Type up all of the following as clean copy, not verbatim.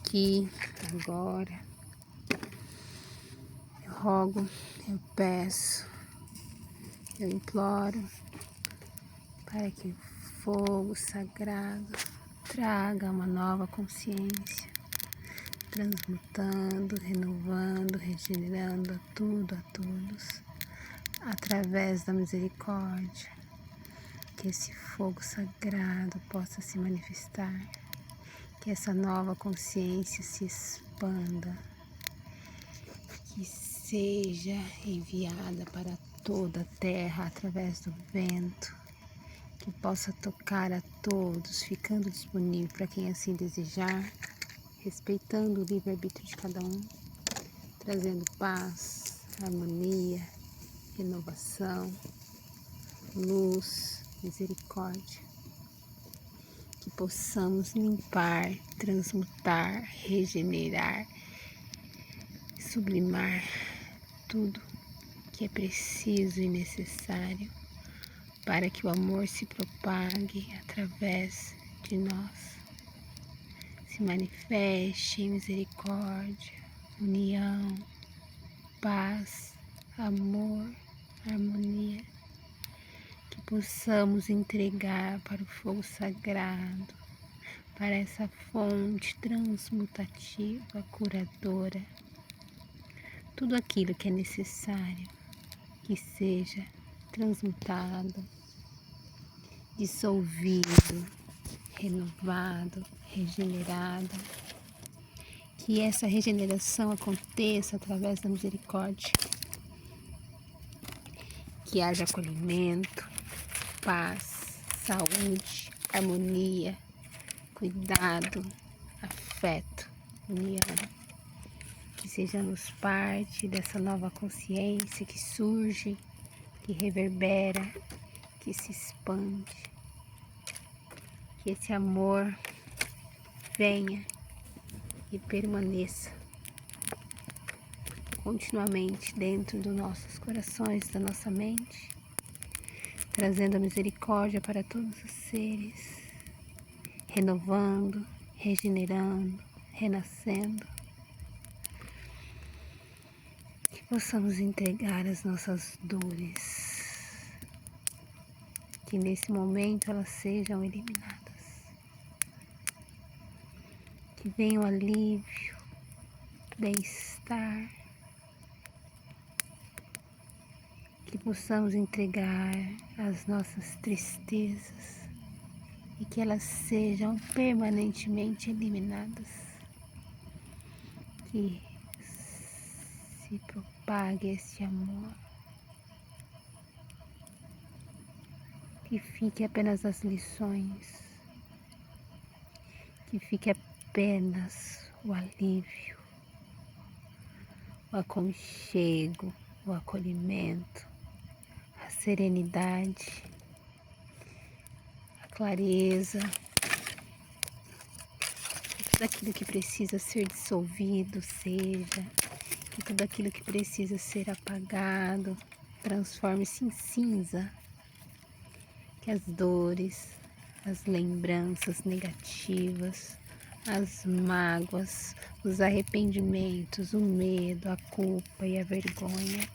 aqui, agora, eu rogo, eu peço, eu imploro para que o fogo sagrado traga uma nova consciência, transmutando, renovando, regenerando a tudo, a todos, através da misericórdia, que esse fogo sagrado possa se manifestar, que essa nova consciência se expanda, que seja enviada para toda a terra através do vento, que possa tocar a todos, ficando disponível para quem assim desejar, respeitando o livre-arbítrio de cada um, trazendo paz, harmonia, renovação, luz, misericórdia. Que possamos limpar, transmutar, regenerar, sublimar tudo que é preciso e necessário para que o amor se propague através de nós, se manifeste em misericórdia, união, paz, amor, harmonia, que possamos entregar para o fogo sagrado, para essa fonte transmutativa, curadora, tudo aquilo que é necessário que seja transmutado, dissolvido, renovado, regenerado, que essa regeneração aconteça através da misericórdia, que haja acolhimento, paz, saúde, harmonia, cuidado, afeto, união, que sejamos parte dessa nova consciência que surge, que reverbera, que se expande, que esse amor venha e permaneça continuamente dentro dos nossos corações, da nossa mente, trazendo a misericórdia para todos os seres, renovando, regenerando, renascendo, que possamos entregar as nossas dores, que nesse momento elas sejam eliminadas, que venha o alívio, bem-estar, que possamos entregar as nossas tristezas e que elas sejam permanentemente eliminadas, que se propague esse amor, que fique apenas as lições, que fique apenas o alívio, o aconchego, o acolhimento, a serenidade, a clareza, que tudo aquilo que precisa ser dissolvido seja, que tudo aquilo que precisa ser apagado transforme-se em cinza, que as dores, as lembranças negativas, as mágoas, os arrependimentos, o medo, a culpa e a vergonha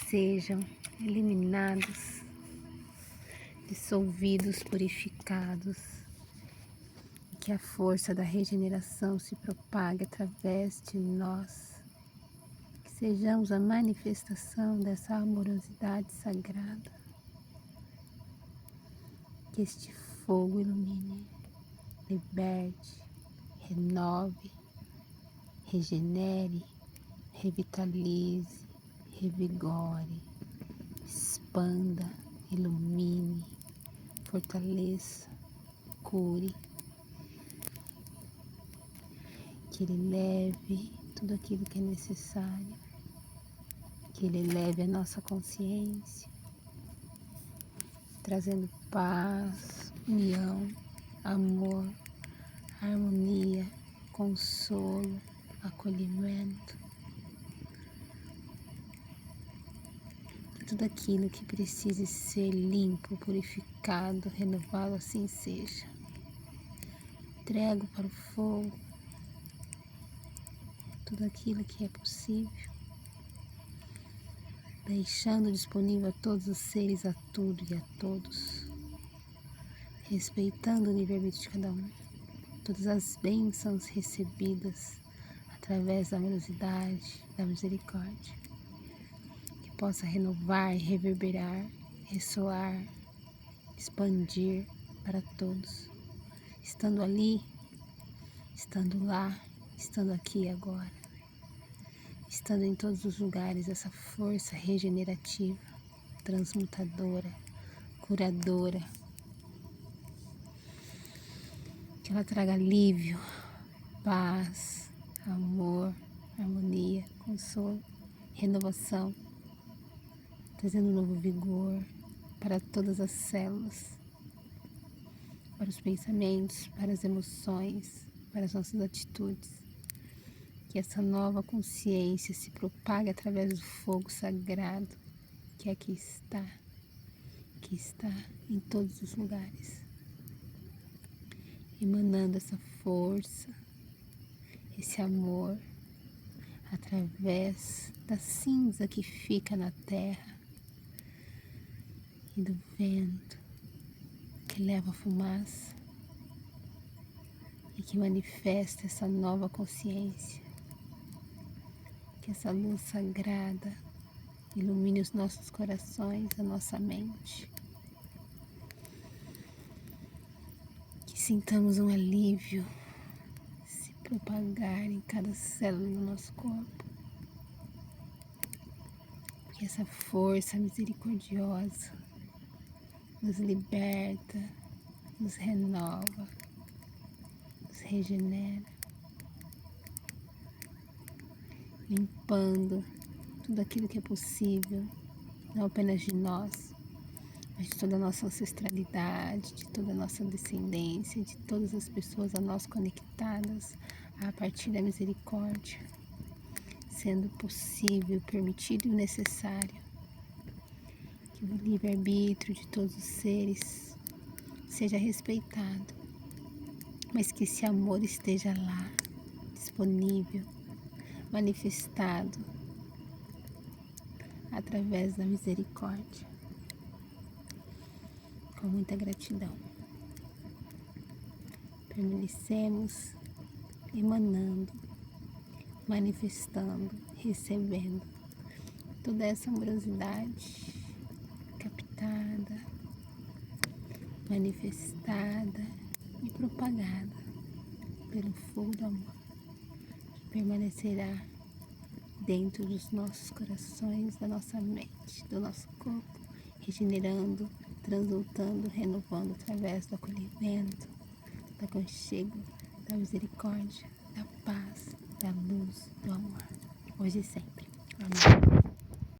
sejam eliminados, dissolvidos, purificados, e que a força da regeneração se propague através de nós, que sejamos a manifestação dessa amorosidade sagrada, que este fogo ilumine, liberte, renove, regenere, revitalize, revigore, expanda, ilumine, fortaleça, cure, que Ele leve tudo aquilo que é necessário, que Ele leve a nossa consciência, trazendo paz, união, amor, harmonia, consolo, acolhimento, tudo aquilo que precise ser limpo, purificado, renovado, assim seja. Entrego para o fogo tudo aquilo que é possível, deixando disponível a todos os seres, a tudo e a todos, respeitando o livre-arbítrio de cada um, todas as bênçãos recebidas através da amorosidade, da misericórdia, que possa renovar, reverberar, ressoar, expandir para todos, estando ali, estando lá, estando aqui e agora, estando em todos os lugares, essa força regenerativa, transmutadora, curadora, que ela traga alívio, paz, amor, harmonia, consolo, renovação, trazendo um novo vigor para todas as células, para os pensamentos, para as emoções, para as nossas atitudes. Que essa nova consciência se propague através do fogo sagrado que aqui está, que está em todos os lugares, emanando essa força, esse amor, através da cinza que fica na terra e do vento que leva a fumaça e que manifesta essa nova consciência. Que essa luz sagrada ilumine os nossos corações, a nossa mente. Que sintamos um alívio se propagar em cada célula do nosso corpo. Que essa força misericordiosa nos liberta, nos renova, nos regenera, limpando tudo aquilo que é possível, não apenas de nós, mas de toda a nossa ancestralidade, de toda a nossa descendência, de todas as pessoas a nós conectadas a partir da misericórdia, sendo possível, permitido e necessário que o livre-arbítrio de todos os seres seja respeitado, mas que esse amor esteja lá, disponível, manifestado através da misericórdia. Com muita gratidão, permanecemos emanando, manifestando, recebendo toda essa amorosidade captada, manifestada e propagada pelo fogo do amor, que permanecerá dentro dos nossos corações, da nossa mente, do nosso corpo, regenerando, transmutando, renovando através do acolhimento, do aconchego, da misericórdia, da paz, da luz, do amor, hoje e sempre. Amém.